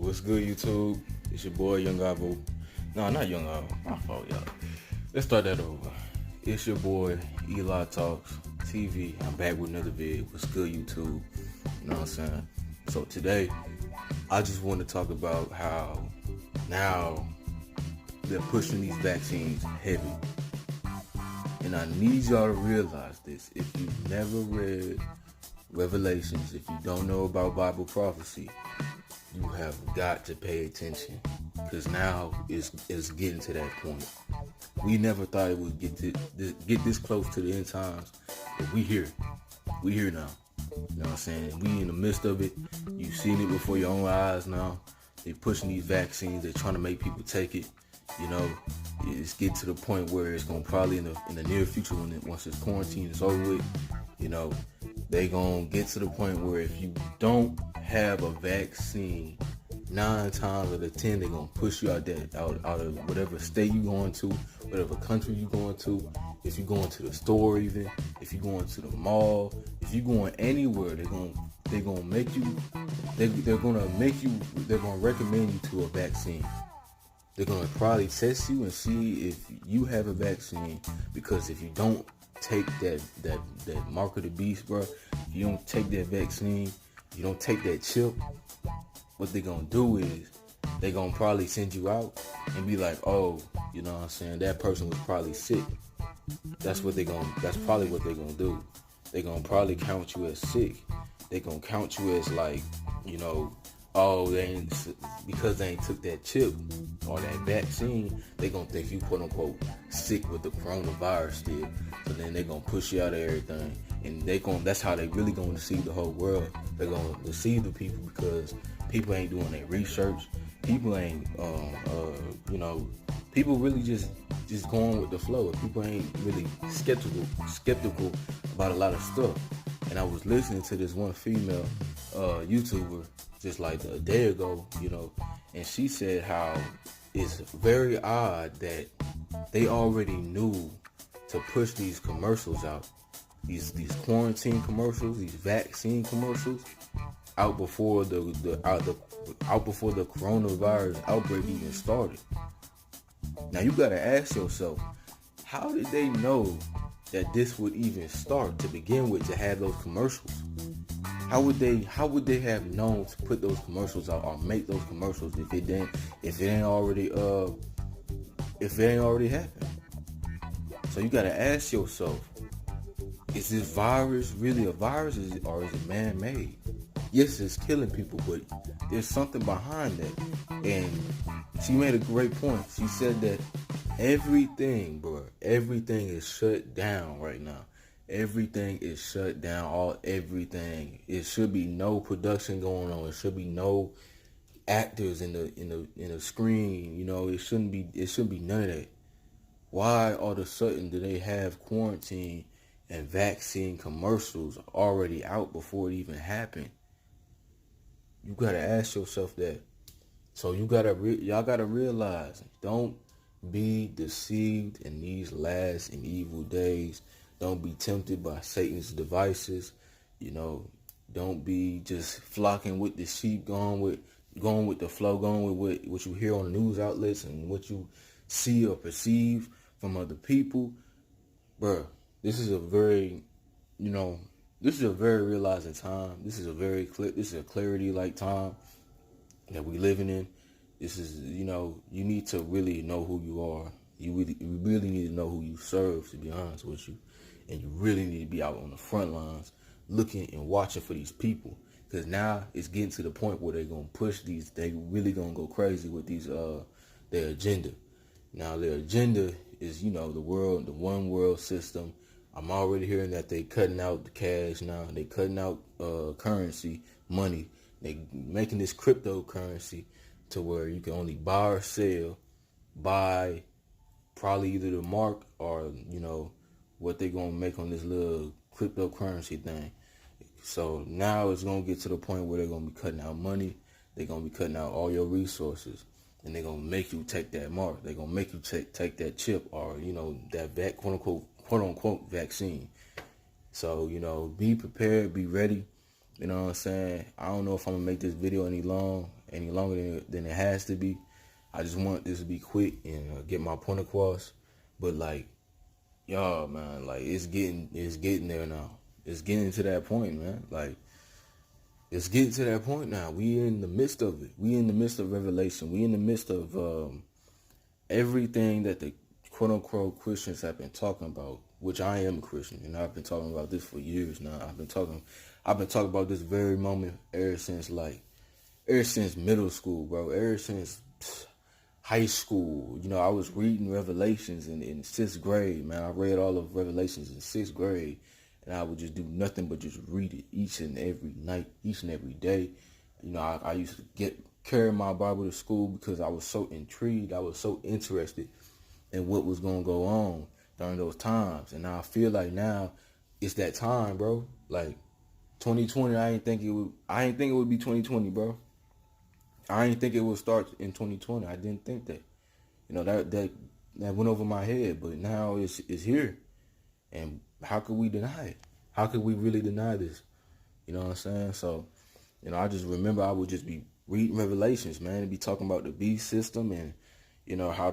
What's good, YouTube? It's your boy, Young Avo. No, not Young Avo. My fault, y'all. Let's start that over. It's your boy, Eli Talks TV. I'm back with another vid. What's good, YouTube? You know what I'm saying? So today, I just want to talk about how now they're pushing these vaccines heavy. And I need y'all to realize this. If you've never read Revelations, if you don't know about Bible prophecy, you have got to pay attention, because now it's getting to that point. We never thought it would get this close to the end times, but we here now. You know what I'm saying? We in the midst of it. You've seen it before your own eyes now. They're pushing these vaccines. They're trying to make people take it. You know, it's getting to the point where it's gonna probably in the near future, once this quarantine is over with, you know, they gonna get to the point where if you don't have a vaccine, 9 times out of 10 they're gonna push you out of whatever state you going to, whatever country you going to. If you're going to the store, even if you're going to the mall, if you're going anywhere, they're gonna recommend you to a vaccine. They're gonna probably test you and see if you have a vaccine, because if you don't take that mark of the beast, bro, if you don't take that vaccine, you don't take that chip, what they're gonna do is they're gonna probably send you out and be like, oh, you know what I'm saying, that person was probably sick. That's probably what they're gonna do. They're gonna probably count you as sick. They're gonna count you as, like, you know, oh, because they ain't took that chip or that vaccine, they gonna think you quote unquote sick with the coronavirus still. So then they gonna push you out of everything, and that's how they really gonna deceive the whole world. They're gonna deceive the people, because people ain't doing their research. People ain't, people really just going with the flow. People ain't really skeptical about a lot of stuff. And I was listening to this one female YouTuber just like a day ago, you know, and she said how it's very odd that they already knew to push these commercials out, these quarantine commercials, these vaccine commercials, out before the coronavirus outbreak even started. Now you gotta ask yourself, how did they know that this would even start to begin with, to have those commercials? How would they have known to put those commercials out or make those commercials if it ain't already happened? So you gotta ask yourself, is this virus really a virus, or is it man-made? Yes, it's killing people, but there's something behind that. And she made a great point. She said that everything is shut down right now. Everything is shut down. Everything. It should be no production going on. It should be no actors in the screen. You know, it shouldn't be none of that. Why all of a sudden do they have quarantine and vaccine commercials already out before it even happened? You gotta ask yourself that. So y'all gotta realize, don't be deceived in these last and evil days. Don't be tempted by Satan's devices. You know, don't be just flocking with the sheep, going with the flow, going with what you hear on the news outlets and what you see or perceive from other people. Bruh, this is a very realizing time. This is a clarity like time that we living in. This is, you know, you need to really know who you are. You really need to know who you serve, to be honest with you. And you really need to be out on the front lines looking and watching for these people. Because now it's getting to the point where they're going to push these, they really going to go crazy with these, their agenda. Now their agenda is, you know, the one world system. I'm already hearing that they cutting out the cash now. They cutting out currency, money. They making this cryptocurrency to where you can only buy or sell by probably either the mark or, you know, what they gonna make on this little cryptocurrency thing. So now it's gonna get to the point where they're gonna be cutting out money. They're gonna be cutting out all your resources, and they're gonna make you take that mark. They're gonna make you take that chip, or, you know, that quote unquote vaccine. So, you know, be prepared, be ready. You know what I'm saying? I don't know if I'm gonna make this video any long. any longer than it has to be. I just want this to be quick and get my point across. But like, y'all, man, like it's getting there now. It's getting to that point, man. Like, it's getting to that point now. We in the midst of it. We in the midst of revelation. We in the midst of everything that the quote unquote Christians have been talking about, which I am a Christian, and I've been talking about this for years now. I've been talking about this very moment ever since middle school, bro. Ever since high school. You know, I was reading Revelations in 6th grade, man. I read all of Revelations in 6th grade, and I would just do nothing but just read it each and every night, each and every day. You know, I used to carry my Bible to school because I was so intrigued. I was so interested in what was going to go on during those times. And I feel like now it's that time, bro. Like 2020, I ain't think it would be 2020, bro. I didn't think it would start in 2020. I didn't think that. You know, that went over my head, but now it's here. And how could we deny it? How could we really deny this? You know what I'm saying? So, you know, I just remember I would just be reading Revelations, man, and be talking about the beast system and, you know, how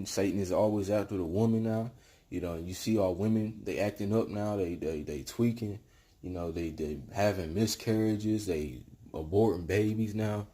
Satan is always after the woman now. You know, you see all women, they acting up now, they tweaking, you know, they having miscarriages, they aborting babies now.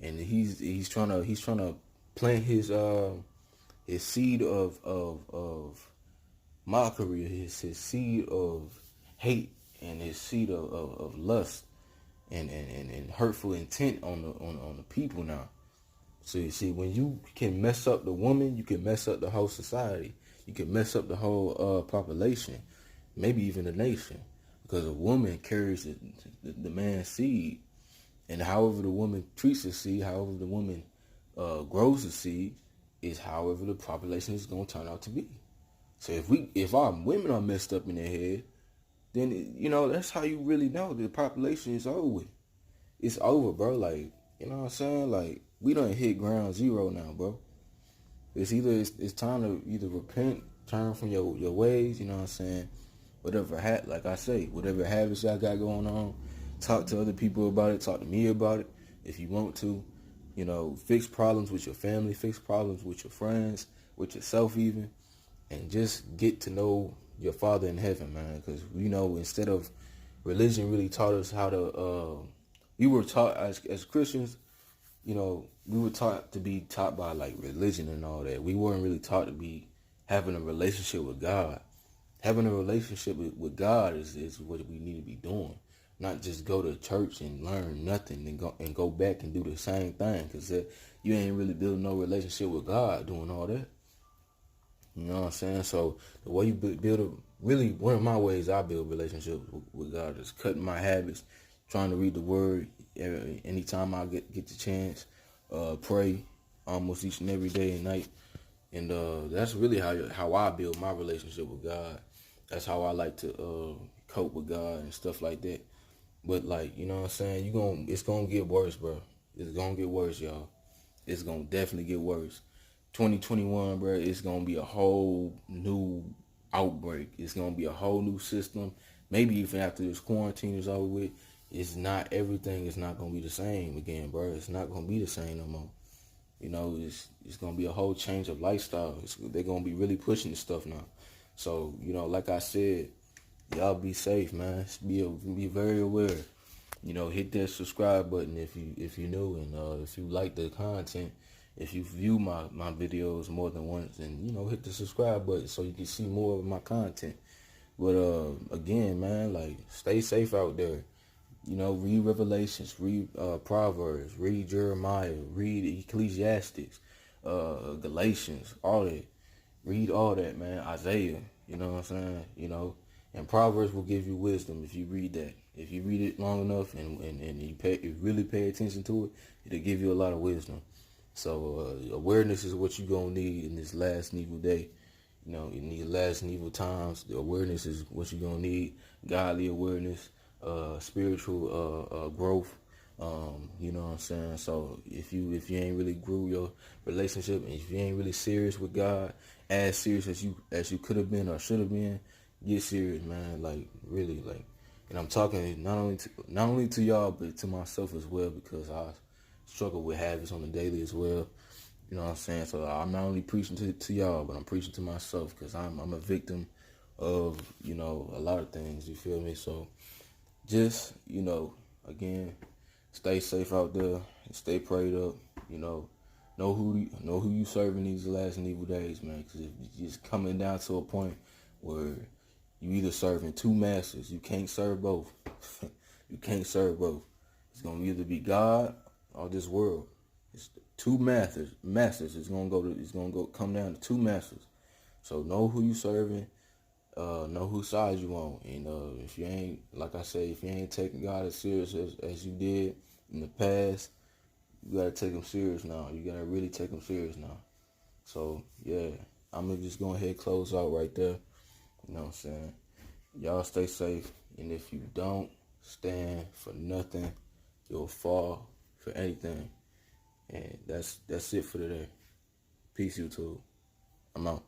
And he's trying to plant his seed of mockery, his seed of hate, and his seed of lust and hurtful intent on the people now. So you see, when you can mess up the woman, you can mess up the whole society. You can mess up the whole population, maybe even the nation, because a woman carries the man's seed. And however the woman treats the seed, however the woman grows the seed, is however the population is going to turn out to be. So if our women are messed up in their head, then, you know, that's how you really know the population is over with. It's over, bro. Like, you know what I'm saying? Like, we done hit ground zero now, bro. It's time to either repent, turn from your ways, you know what I'm saying? Like I say, whatever habits y'all got going on, talk to other people about it. Talk to me about it if you want to. You know, fix problems with your family, fix problems with your friends, with yourself even, and just get to know your Father in heaven, man. Because, you know, instead of religion really taught us how to, we were taught as Christians, you know, we were taught to be taught by like religion and all that. We weren't really taught to be having a relationship with God. Having a relationship with God is what we need to be doing. Not just go to church and learn nothing and go back and do the same thing, because you ain't really building no relationship with God doing all that. You know what I'm saying? So the way you really one of my ways I build relationships with God is cutting my habits, trying to read the Word anytime I get the chance, pray almost each and every day and night, and that's really how I build my relationship with God. That's how I like to cope with God and stuff like that. But, like, you know what I'm saying? It's gonna get worse, bro. It's gonna get worse, y'all. It's gonna definitely get worse. 2021, bro, it's gonna be a whole new outbreak. It's gonna be a whole new system. Maybe even after this quarantine is over with, everything is not gonna be the same again, bro. It's not gonna be the same no more. You know, it's gonna be a whole change of lifestyle. They're gonna be really pushing this stuff now. So, you know, like I said, y'all be safe, man. Be very aware. You know, hit that subscribe button if you new, and if you like the content, if you view my videos more than once, and, you know, hit the subscribe button so you can see more of my content. But again, man, like, stay safe out there. You know, read Revelations, read Proverbs, read Jeremiah, read Ecclesiastics, Galatians, all that. Read all that, man. Isaiah, you know what I'm saying? You know, and Proverbs will give you wisdom if you read that. If you read it long enough and you really pay attention to it, it'll give you a lot of wisdom. So awareness is what you're going to need in this last and evil day. You know, in these last and evil times, the awareness is what you're going to need. Godly awareness, spiritual growth. You know what I'm saying? So if you ain't really grew your relationship, and if you ain't really serious with God, as serious as you could have been or should have been, get serious, man. Like, really, like. And I'm talking not only to y'all, but to myself as well, because I struggle with habits on the daily as well. You know what I'm saying? So I'm not only preaching to y'all, but I'm preaching to myself, because I'm a victim of, you know, a lot of things. You feel me? So just, you know, again, stay safe out there, stay prayed up. You know who you serving these last and evil days, man. Because it's just coming down to a point where you either serving two masters. You can't serve both. You can't serve both. It's gonna either be God or this world. It's two masters. It's gonna come down to two masters. So know who you serving. Know whose side you on. And if you ain't, like I say, if you ain't taking God as serious as you did in the past, you gotta take him serious now. You gotta really take him serious now. So yeah, I'm gonna just go ahead and close out right there. You know what I'm saying? Y'all stay safe, and if you don't stand for nothing, you'll fall for anything. And that's it for today. Peace, YouTube. I'm out.